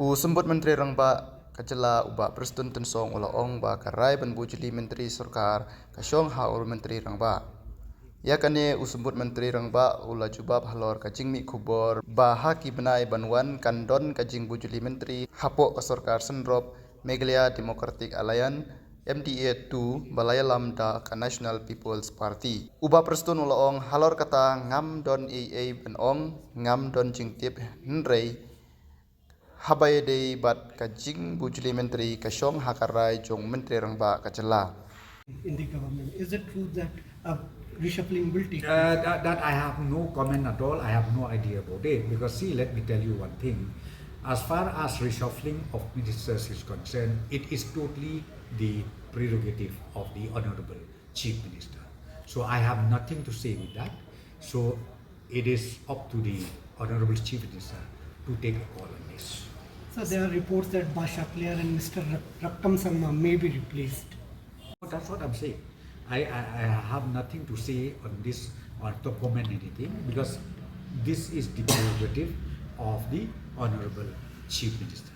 Sembut Menteri rangbah kajela ubah Prestone tensong ong ba karai ban bujli Menteri Surkar ka shong haul Menteri rangbah. Ya kane sembut Menteri rangbah ula jubab halor kajing mi kubor ba haki benai banwan kandon kajing bujli Menteri hapok ka Surkar Senrop Meghalaya Democratic Alliance MDA 2 Balaya Lamda ka National People's Party. Ubah Prestone ong halor kata ngam don AA ban ong ngam don jingtip henrei habai dei bat kajing bujli menteri kasyong hakarai jong menteri rangbah kajela. In the government, is it true that reshuffling will take that I have no comment at all. I have no idea about it because see, let me tell you one thing. As far as reshuffling of ministers is concerned, it is totally the prerogative of the Honorable Chief Minister. So I have nothing to say with that. So it is up to the Honorable Chief Minister to take a call on this. So there are reports that Basha Player and Mr. Rakam Sangma may be replaced. That's what I'm saying. I have nothing to say on this or to comment anything because this is the prerogative of the Honorable Chief Minister.